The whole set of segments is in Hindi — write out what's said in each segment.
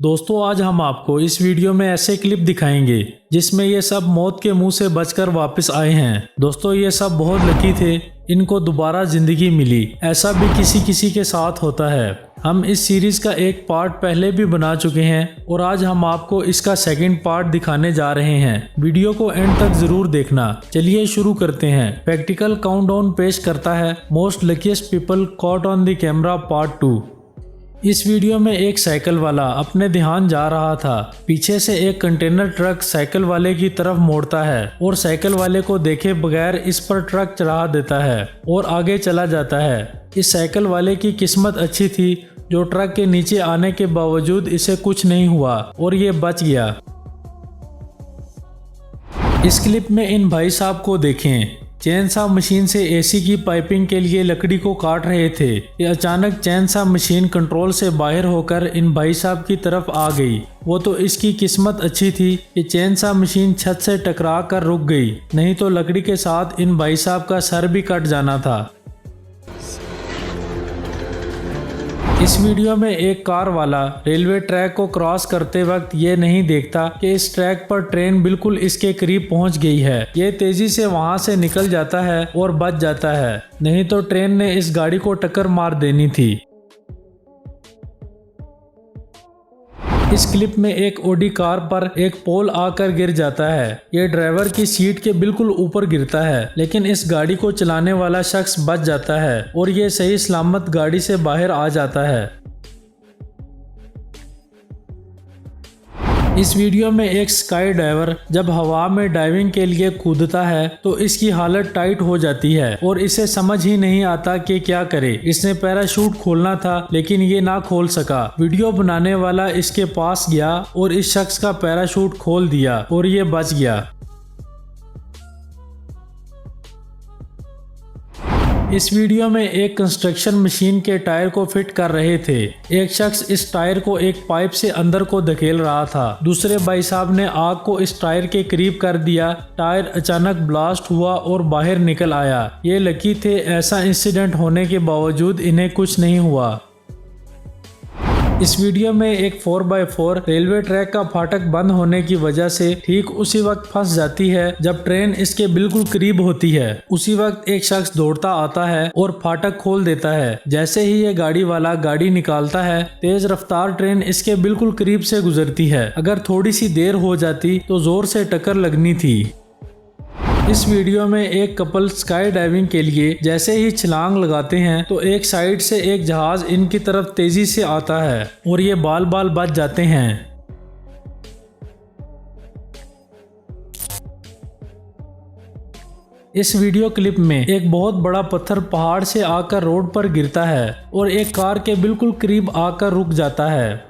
दोस्तों आज हम आपको इस वीडियो में ऐसे क्लिप दिखाएंगे जिसमें ये सब मौत के मुंह से बचकर वापस आए हैं। दोस्तों ये सब बहुत लकी थे, इनको दोबारा जिंदगी मिली। ऐसा भी किसी किसी के साथ होता है। हम इस सीरीज का एक पार्ट पहले भी बना चुके हैं और आज हम आपको इसका सेकंड पार्ट दिखाने जा रहे हैं। वीडियो को एंड तक जरूर देखना। चलिए शुरू करते हैं। प्रैक्टिकल काउंटडाउन पेश करता है most luckiest people caught on the camera part 2। इस वीडियो में एक साइकिल वाला अपने ध्यान जा रहा था। पीछे से एक कंटेनर ट्रक साइकिल वाले की तरफ मोड़ता है और साइकिल वाले को देखे बगैर इस पर ट्रक चढ़ा देता है और आगे चला जाता है। इस साइकिल वाले की किस्मत अच्छी थी जो ट्रक के नीचे आने के बावजूद इसे कुछ नहीं हुआ और ये बच गया। इस क्लिप में इन भाई साहब को देखें। चैन सा मशीन से एसी की पाइपिंग के लिए लकड़ी को काट रहे थे। ये अचानक चैन सा मशीन कंट्रोल से बाहर होकर इन भाई साहब की तरफ आ गई। वो तो इसकी किस्मत अच्छी थी कि चैन सा मशीन छत से टकरा कर रुक गई, नहीं तो लकड़ी के साथ इन भाई साहब का सर भी कट जाना था। इस वीडियो में एक कार वाला रेलवे ट्रैक को क्रॉस करते वक्त ये नहीं देखता कि इस ट्रैक पर ट्रेन बिल्कुल इसके करीब पहुंच गई है। ये तेजी से वहां से निकल जाता है और बच जाता है, नहीं तो ट्रेन ने इस गाड़ी को टक्कर मार देनी थी। इस क्लिप में एक ऑडी कार पर एक पोल आकर गिर जाता है। ये ड्राइवर की सीट के बिल्कुल ऊपर गिरता है, लेकिन इस गाड़ी को चलाने वाला शख्स बच जाता है और ये सही सलामत गाड़ी से बाहर आ जाता है। इस वीडियो में एक स्काई डाइवर जब हवा में डाइविंग के लिए कूदता है तो इसकी हालत टाइट हो जाती है और इसे समझ ही नहीं आता कि क्या करे। इसने पैराशूट खोलना था लेकिन ये ना खोल सका। वीडियो बनाने वाला इसके पास गया और इस शख्स का पैराशूट खोल दिया और ये बच गया। इस वीडियो में एक कंस्ट्रक्शन मशीन के टायर को फिट कर रहे थे। एक शख्स इस टायर को एक पाइप से अंदर को धकेल रहा था। दूसरे भाई साहब ने आग को इस टायर के करीब कर दिया। टायर अचानक ब्लास्ट हुआ और बाहर निकल आया। ये लकी थे, ऐसा इंसिडेंट होने के बावजूद इन्हें कुछ नहीं हुआ। इस वीडियो में एक 4x4 रेलवे ट्रैक का फाटक बंद होने की वजह से ठीक उसी वक्त फंस जाती है जब ट्रेन इसके बिल्कुल करीब होती है। उसी वक्त एक शख्स दौड़ता आता है और फाटक खोल देता है। जैसे ही ये गाड़ी वाला गाड़ी निकालता है, तेज रफ्तार ट्रेन इसके बिल्कुल करीब से गुजरती है। अगर थोड़ी सी देर हो जाती तो जोर से टक्कर लगनी थी। इस वीडियो में एक कपल स्काई डाइविंग के लिए जैसे ही छलांग लगाते हैं तो एक साइड से एक जहाज इनकी तरफ तेजी से आता है और ये बाल बाल बच जाते हैं। इस वीडियो क्लिप में एक बहुत बड़ा पत्थर पहाड़ से आकर रोड पर गिरता है और एक कार के बिल्कुल करीब आकर रुक जाता है।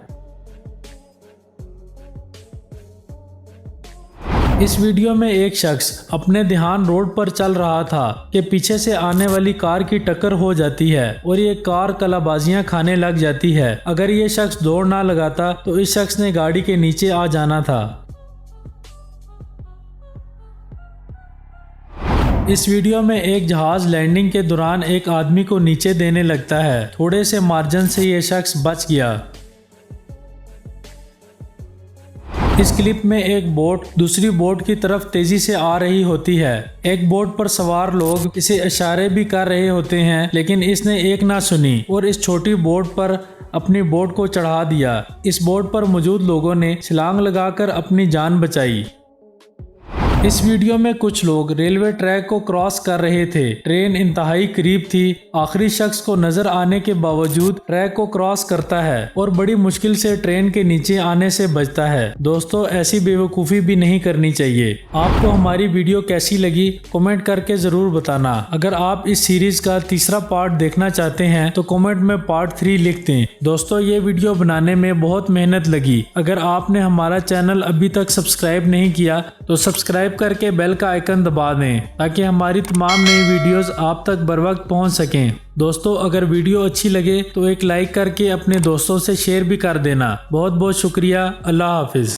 इस वीडियो में एक शख्स अपने ध्यान रोड पर चल रहा था कि पीछे से आने वाली कार की टक्कर हो जाती है और ये कार कलाबाजियां खाने लग जाती है। अगर ये शख्स दौड़ ना लगाता तो इस शख्स ने गाड़ी के नीचे आ जाना था। इस वीडियो में एक जहाज लैंडिंग के दौरान एक आदमी को नीचे देने लगता है। थोड़े से मार्जिन से ये शख्स बच गया। इस क्लिप में एक बोट दूसरी बोट की तरफ तेजी से आ रही होती है। एक बोट पर सवार लोग इसे इशारे भी कर रहे होते हैं, लेकिन इसने एक ना सुनी और इस छोटी बोट पर अपनी बोट को चढ़ा दिया। इस बोट पर मौजूद लोगों ने छलांग लगाकर अपनी जान बचाई। इस वीडियो में कुछ लोग रेलवे ट्रैक को क्रॉस कर रहे थे। ट्रेन इंतहाई करीब थी। आखिरी शख्स को नजर आने के बावजूद ट्रैक को क्रॉस करता है और बड़ी मुश्किल से ट्रेन के नीचे आने से बचता है। दोस्तों ऐसी बेवकूफ़ी भी नहीं करनी चाहिए। आपको हमारी वीडियो कैसी लगी कमेंट करके ज़रूर बताना। अगर आप इस सीरीज का तीसरा पार्ट देखना चाहते हैं तो कमेंट में पार्ट 3 लिख दें। दोस्तों ये वीडियो बनाने में बहुत मेहनत लगी। अगर आपने हमारा चैनल अभी तक सब्सक्राइब नहीं किया तो सब्सक्राइब करके बेल का आइकन दबा दें ताकि हमारी तमाम नई वीडियोस आप तक बर वक्त पहुंच सकें। दोस्तों अगर वीडियो अच्छी लगे तो एक लाइक करके अपने दोस्तों से शेयर भी कर देना। बहुत बहुत शुक्रिया। अल्लाह हाफिज।